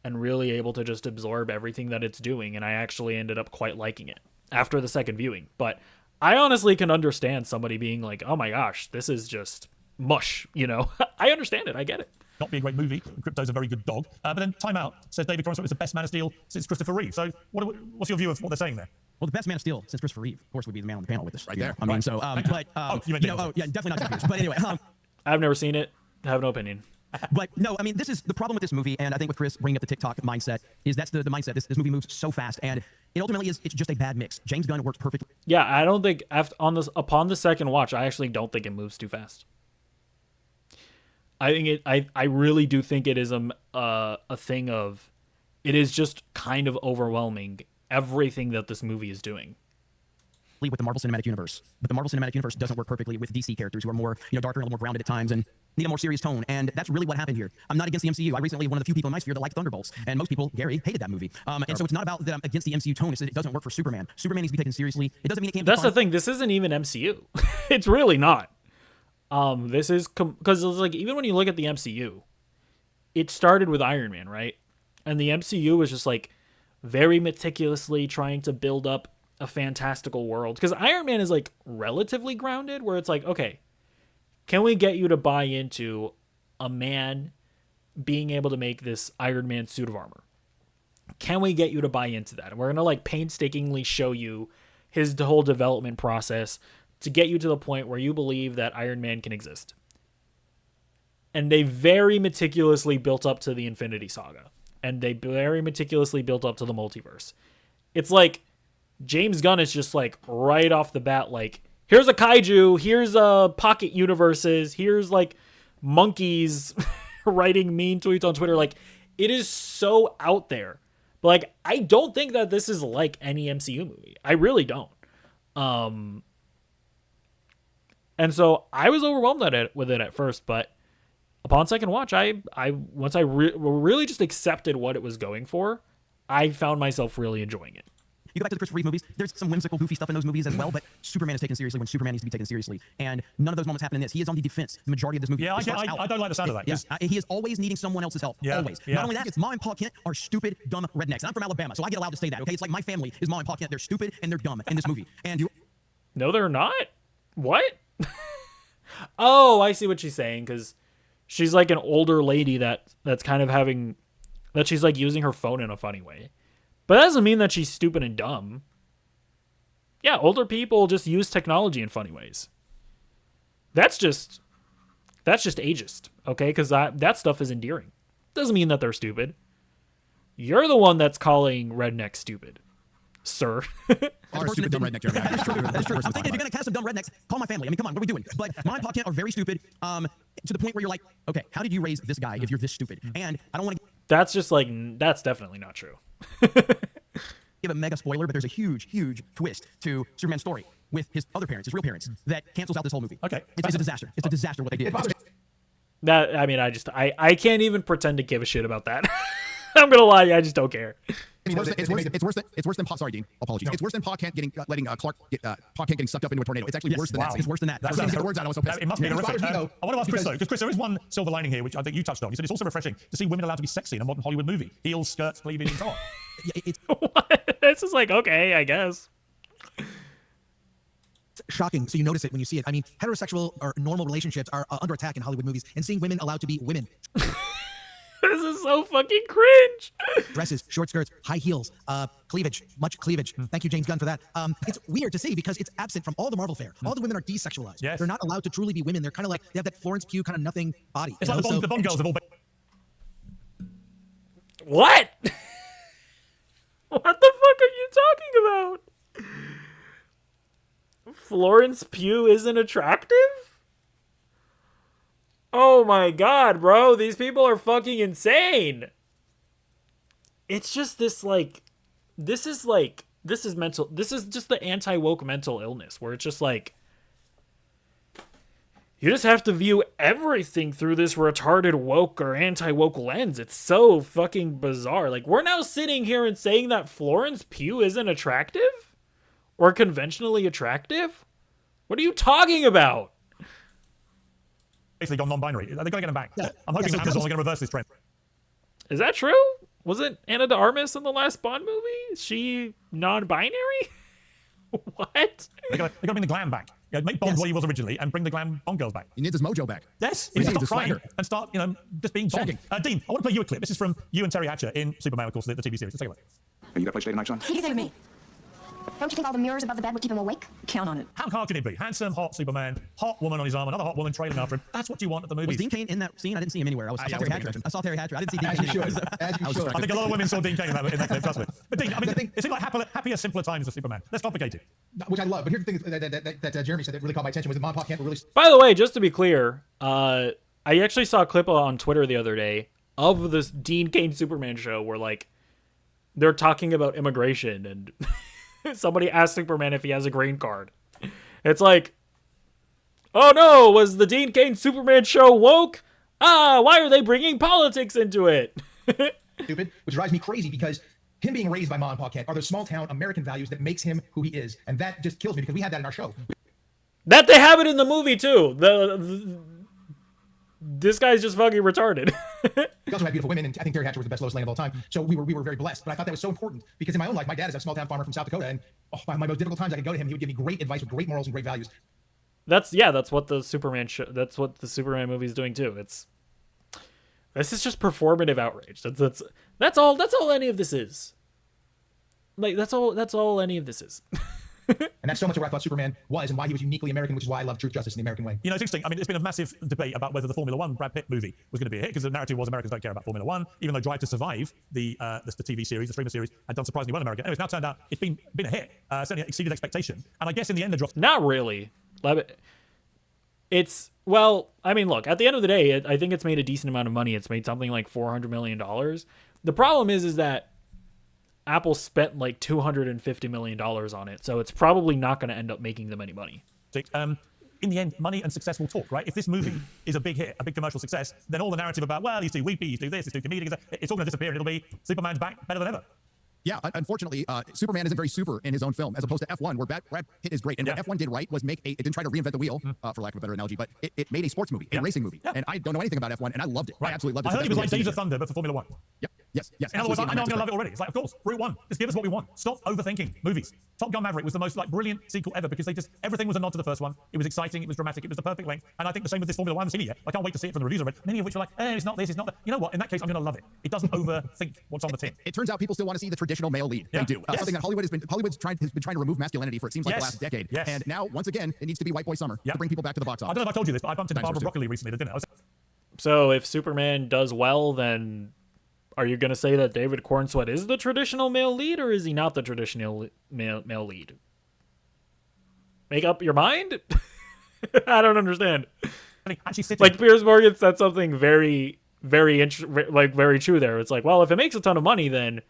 and really able to just absorb everything that it's doing. And I actually ended up quite liking it after the second viewing. But I honestly can understand somebody being like, oh my gosh, this is just mush, you know? I understand it. I get it. not be a great movie. Crypto's a very good dog. But then Time Out says David Corenswet was the best Man of Steel since Christopher Reeve. So what's your view of what they're saying there? Well, the best Man of Steel since Christopher Reeve, of course, would be the man on the panel with us. Right there. I mean, so, but, you meant James. yeah, definitely not James. But anyway, I've never seen it. I have no opinion. but no, I mean, this is the problem with this movie, and I think with Chris bringing up the TikTok mindset, is that's the mindset. This movie moves so fast, and it ultimately it's just a bad mix. James Gunn works perfectly. Yeah, I don't think upon the second watch, I actually don't think it moves too fast. I think I really do think it is a thing of, it is just kind of overwhelming everything that this movie is doing with the Marvel Cinematic Universe. But the Marvel Cinematic Universe doesn't work perfectly with DC characters who are more, darker and a little more grounded at times and need a more serious tone. And that's really what happened here. I'm not against the MCU. I recently one of the few people in my sphere that liked Thunderbolts. And most people, Gary, hated that movie. And so it's not about that I'm against the MCU tone. It's that it doesn't work for Superman. Superman needs to be taken seriously. It doesn't mean it can't be That's fun. the thing. This isn't even MCU. It's really not. This is because it's like, even when you look at the MCU, it started with Iron Man, right? And the MCU was just like very meticulously trying to build up a fantastical world, because Iron Man is like relatively grounded, where it's like, okay, can we get you to buy into a man being able to make this Iron Man suit of armor? Can we get you to buy into that? And we're gonna like painstakingly show you his whole development process to get you to the point where you believe that Iron Man can exist. And they very meticulously built up to the Infinity Saga, and they very meticulously built up to the multiverse. It's like James Gunn is just like right off the bat, like, here's a kaiju, here's pocket universes, here's like monkeys writing mean tweets on Twitter. Like, it is so out there. But like, I don't think that this is like any MCU movie. I really don't. And so I was overwhelmed with it at first, but upon second watch, once I really just accepted what it was going for, I found myself really enjoying it. You go back to the Christopher Reeve movies, there's some whimsical, goofy stuff in those movies as well, but Superman is taken seriously when Superman needs to be taken seriously. And none of those moments happen in this. He is on the defense the majority of this movie. Yeah, I don't like the sound of that. Yes, he is always needing someone else's help. Yeah, Always. yeah. Not only that, it's Mom and Pa Kent are stupid, dumb rednecks. And I'm from Alabama, so I get allowed to say that, okay? It's like my family is Mom and Pa Kent. They're stupid and they're dumb in this movie. And you... No, they're not. What? Oh, I see what she's saying, because she's like an older lady that's kind of having, that she's like using her phone in a funny way. But that doesn't mean that she's stupid and dumb. Yeah, older people just use technology in funny ways. That's just ageist, okay? Because that stuff is endearing. Doesn't mean that they're stupid. You're the one that's calling redneck stupid, sir. Our stupid dumb redneck, Jeremy. That's true. That's true. I'm thinking if you're gonna cast some dumb rednecks, call my family. I mean, come on, what are we doing? But Mom and Pa Kent are very stupid, to the point where you're like, okay, how did you raise this guy if you're this stupid? And I don't want to That's just like, that's definitely not true. give a mega spoiler, but there's a huge, huge twist to Superman's story with his other parents, his real parents, that cancels out this whole movie. Okay. It's a disaster. It's a disaster what they did. That, I mean, I can't even pretend to give a shit about that. I'm gonna lie, I just don't care. I mean, it's worse than Pa. Sorry, Dean. Apologies. It's worse than Pa Kent letting Clark get Pa Kent getting sucked up into a tornado. It's actually worse than that. It's worse than that. That I sounds- couldn't get the words out. I was so pissed. It must be It horrific. bothers me, though, I want to ask Chris, though, because Chris, there is one silver lining here, which I think you touched on. You said it's also refreshing to see women allowed to be sexy in a modern Hollywood movie. Heels, skirts, cleavage, and so on. It's What? This is like, okay, I guess. shocking. So you notice it when you see it. I mean, heterosexual or normal relationships are under attack in Hollywood movies, and seeing women allowed to be women. This is so fucking cringe. Dresses, short skirts, high heels, cleavage, much cleavage. Thank you, James Gunn, for that. It's weird to see because it's absent from all the Marvel fare. All the women are desexualized. Yes. They're not allowed to truly be women. They're kind of like, they have that Florence Pugh kind of nothing body. It's you like know? the Bond girls have all been... What? What the fuck are you talking about? Florence Pugh isn't attractive? Oh my god, bro. These people are fucking insane. It's just this, like... This is mental... This is just the anti-woke mental illness, where it's just like... You just have to view everything through this retarded woke or anti-woke lens. It's so fucking bizarre. Like, we're now sitting here and saying that Florence Pugh isn't attractive? Or conventionally attractive? What are you talking about? basically gone non-binary. They've got to get them back. Yeah. I'm hoping Yeah, so that Amazon are going to reverse this trend. Is that true? Wasn't Anna de Armas in the last Bond movie? Is she non-binary? What? They've got to bring the glam back. Yeah, make Bond Yes. what he was originally and bring the glam Bond girls back. He needs his mojo back. Yes, He he needs stop his crying swagger. and start, just being Bond. Shagging. Dean, I want to play you a clip. This is from you and Terry Hatcher in Superman, of course, the TV series. Let's take a look. Are you gonna play Shade Night, son? He can say to me, don't you think all the mirrors above the bed would keep him awake? Count on it. How hard can it be? Handsome, hot Superman, hot woman on his arm, another hot woman trailing after him. That's what you want at the Was movies. Dean Kane in that scene? I didn't see him anywhere. I saw yeah, I Terry wasn't paying Hatcher. attention. I saw Terry Hatcher. I didn't see Dean As Kane you should. anywhere. As you should. I think a lot of women saw Dean Kane in that clip, trust me. But Dean, I mean, it seemed like happier, simpler times for Superman. Less complicated. Which I love. But here's the thing that Jeremy said that really caught my attention was that Mom and Pop can't really. By the way, just to be clear, I actually saw a clip on Twitter the other day of this Dean Kane Superman show where, like, they're talking about immigration and somebody asked Superman if he has a green card. It's like, oh no, was the Dean Kane Superman show woke? Why are they bringing politics into it? Stupid, which drives me crazy because him being raised by Mom and Pop Kent are the small town American values that makes him who he is, and that just kills me because we had that in our show. That they have it in the movie too. This guy's just fucking retarded. We also had beautiful women, and I think Terry Hatcher was the best Lois Lane of all time. So we were very blessed. But I thought that was so important because in my own life, my dad is a small town farmer from South Dakota, and my most difficult times I could go to him. He would give me great advice with great morals and great values. That's what the Superman that's what the Superman movie is doing too. This is just performative outrage. That's all any of this is. Like that's all any of this is. And that's so much of what I thought Superman was and why he was uniquely American, which is why I love truth, justice, and the American way. You know, it's interesting. I mean, there's been a massive debate about whether the Formula One Brad Pitt movie was going to be a hit because the narrative was Americans don't care about Formula One, even though Drive to Survive, the TV series, the streamer series, had done surprisingly well in America. Anyway, it's now turned out it's been a hit, certainly exceeded expectation. And I guess in the end, the drop. Not really. I mean, look, at the end of the day, I think it's made a decent amount of money. It's made something like $400 million. The problem is that Apple spent like $250 million on it, so it's probably not going to end up making them any money. In the end, money and success will talk, right? If this movie is a big hit, a big commercial success, then all the narrative about, well, he's too weepy, he's too this, he's too comedic, it's all going to disappear and it'll be Superman's back better than ever. Yeah, unfortunately, Superman isn't very super in his own film, as opposed to F1, where Brad Pitt is great. And what F1 did right was it didn't try to reinvent the wheel, for lack of a better analogy, but it made a sports movie, a racing movie. And I don't know anything about F1, and I loved it. I absolutely loved it. I heard it was like Days of Thunder, but for Formula One. Yep. Yes. In other words, I know I'm going to love it. it already. It's like, of course, Route One. Just give us what we want. Stop overthinking movies. Top Gun Maverick was the most brilliant sequel ever because everything was a nod to the first one. It was exciting. It was dramatic. It was the perfect length. And I think the same with this Formula One. I haven't seen it yet. I can't wait to see it from the reviews I read. Many of which were like, it's not this, it's not that. You know what? In that case, I'm going to love it. It doesn't overthink what's on the tin. It turns out people still want to see the traditional male lead. Yeah. They do. Something that Hollywood's been trying to remove masculinity for, it seems like, the last decade. Yes. And now, once again, it needs to be White Boy Summer to bring people back to the box I office. don't know if I told you this, but I bumped into Dinosaurs Barbara too. Broccoli recently at dinner. So if Superman does well, then are you going to say that David Cornsweet is the traditional male lead, or is he not the traditional male lead? Make up your mind? I don't understand. Actually sitting. Like Piers Morgan said something very, very very true there. It's like, well, if it makes a ton of money, then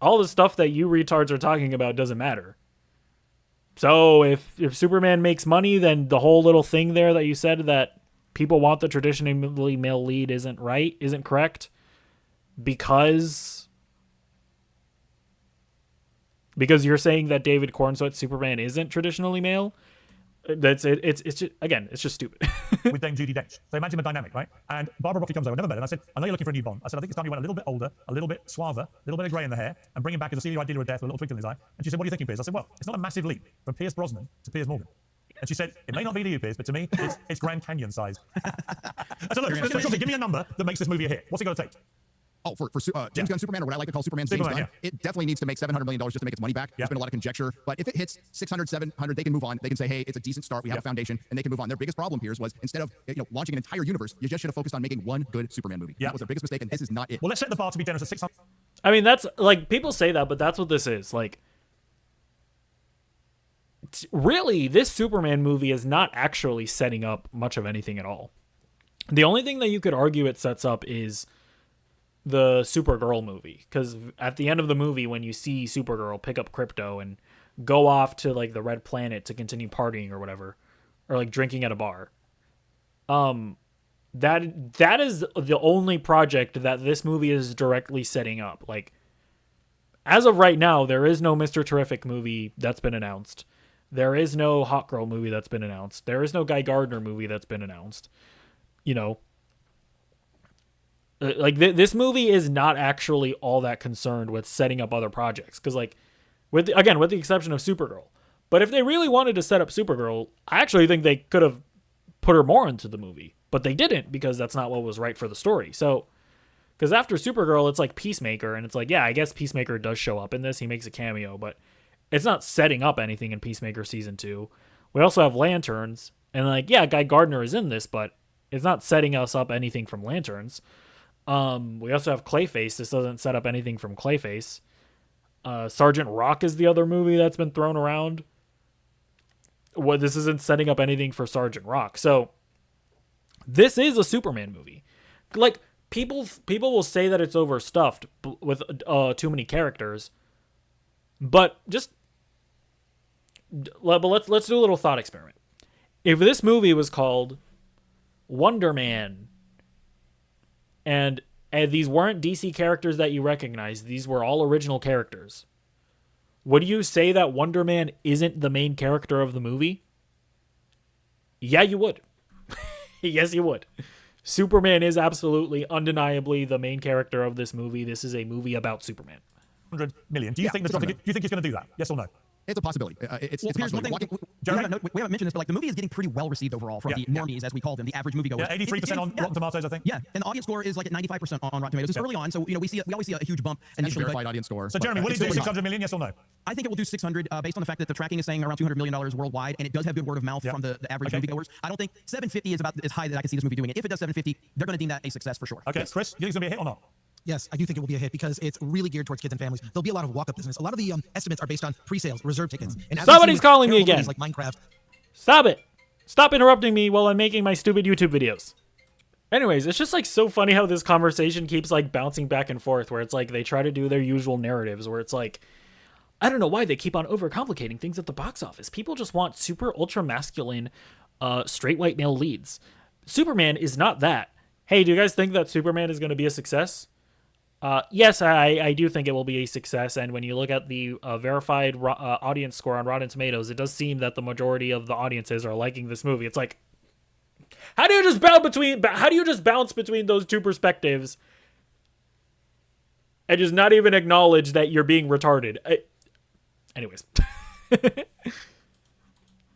all the stuff that you retards are talking about doesn't matter. So if Superman makes money, then the whole little thing there that you said that people want the traditionally male lead isn't correct, because you're saying that David Cornsweet's Superman isn't traditionally male. That's it. It's just, again, it's just stupid. With Dame Judi Dench. So imagine the dynamic, right? And Barbara Broccoli comes over. I never met her. And I said, I know you're looking for a new Bond. I said, I think it's time you went a little bit older, a little bit suaver, a little bit of grey in the hair, and bring him back as a serial dealer of death with a little twinkle in his eye. And she said, what are you thinking, Piers? I said, well, it's not a massive leap from Pierce Brosnan to Piers Morgan. And she said, it may not be to you, Piers, but to me, it's Grand Canyon size. I said, look, give me a number that makes this movie a hit. What's it going to take? Oh, for James Gunn Superman, or what I like to call Superman's James Gunn, it definitely needs to make $700 million just to make its money back. There's been a lot of conjecture, but if it hits 600, 700, they can move on. They can say, hey, it's a decent start. We have a foundation, and they can move on. Their biggest problem, Piers, was instead of launching an entire universe, you just should have focused on making one good Superman movie. That was their biggest mistake, and this is not it. Well, let's set the bar to be generous at 600. I mean, that's like, people say that, but that's what this is. Like, really, this Superman movie is not actually setting up much of anything at all. The only thing that you could argue it sets up is the Supergirl movie, because at the end of the movie, when you see Supergirl pick up Crypto and go off to like the Red Planet to continue partying or whatever, or like drinking at a bar, that is the only project that this movie is directly setting up. Like, as of right now, there is no Mr. Terrific movie that's been announced. There is no Hot Girl movie that's been announced. There is no Guy Gardner movie that's been announced. Like, this movie is not actually all that concerned with setting up other projects. Because, like, with the exception of Supergirl. But if they really wanted to set up Supergirl, I actually think they could have put her more into the movie. But they didn't, because that's not what was right for the story. So, because after Supergirl, it's like Peacemaker. And it's like, yeah, I guess Peacemaker does show up in this. He makes a cameo. But it's not setting up anything in Peacemaker Season 2. We also have Lanterns. And, like, yeah, Guy Gardner is in this, but it's not setting us up anything from Lanterns. We also have Clayface. This doesn't set up anything from Clayface. Sergeant Rock is the other movie that's been thrown around. This isn't setting up anything for Sergeant Rock. So this is a Superman movie. Like, people will say that it's overstuffed with too many characters. But let's do a little thought experiment. If this movie was called Wonder Man, and these weren't DC characters that you recognize, these were all original characters, would you say that Wonder Man isn't the main character of the movie? Yeah, you would. Yes, you would. Superman is absolutely, undeniably the main character of this movie. This is a movie about Superman. 100 million. Do you think it's going to do that? Yes or no? It's a possibility. It's a Here's one possibility. thing. We haven't mentioned this, but like, the movie is getting pretty well received overall from the normies, as we call them, the average moviegoers. Yeah, 83% on Rotten Tomatoes, I think. Yeah, and the audience score is like at 95% on Rotten Tomatoes. It's early on, so we always see a huge bump initially. Verified audience score. So Jeremy, will it do 600 million? Yes or no? I think it will do 600 based on the fact that the tracking is saying around $200 million worldwide, and it does have good word of mouth from the average moviegoers. I don't think 750 is about as high that I can see this movie doing it. If it does 750, they're going to deem that a success for sure. Okay, yes. Chris, you think it's going to be a hit or not? Yes, I do think it will be a hit because it's really geared towards kids and families. There'll be a lot of walk-up business. A lot of the estimates are based on pre-sales, reserve tickets. And somebody's calling me again. Like Minecraft. Stop it. Stop interrupting me while I'm making my stupid YouTube videos. Anyways, it's just like so funny how this conversation keeps like bouncing back and forth, where it's like they try to do their usual narratives, where it's like, I don't know why they keep on overcomplicating things at the box office. People just want super ultra masculine, straight white male leads. Superman is not that. Hey, do you guys think that Superman is going to be a success? Yes, I do think it will be a success. And when you look at the verified audience score on Rotten Tomatoes, it does seem that the majority of the audiences are liking this movie. It's like, how do you just bounce between those two perspectives and just not even acknowledge that you're being retarded? Anyways.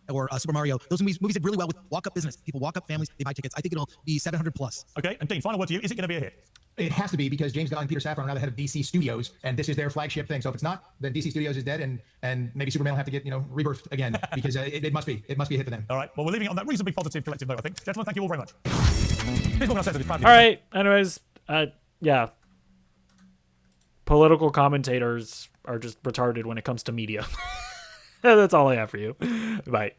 Or Super Mario. Those movies did really well with walk-up business. People walk up, families, they buy tickets. I think it'll be 700 plus. Okay, and Dean, final word to you. Is it going to be a hit? It has to be, because James Gunn and Peter Safran are now the head of DC Studios, and this is their flagship thing. So if it's not, then DC Studios is dead, and maybe Superman will have to get rebirthed again, because it must be a hit for them. All right. Well, we're leaving it on that reasonably positive collective note, I think. Gentlemen, thank you all very much. Here's what I said. All right. Anyways, yeah. Political commentators are just retarded when it comes to media. That's all I have for you. Bye.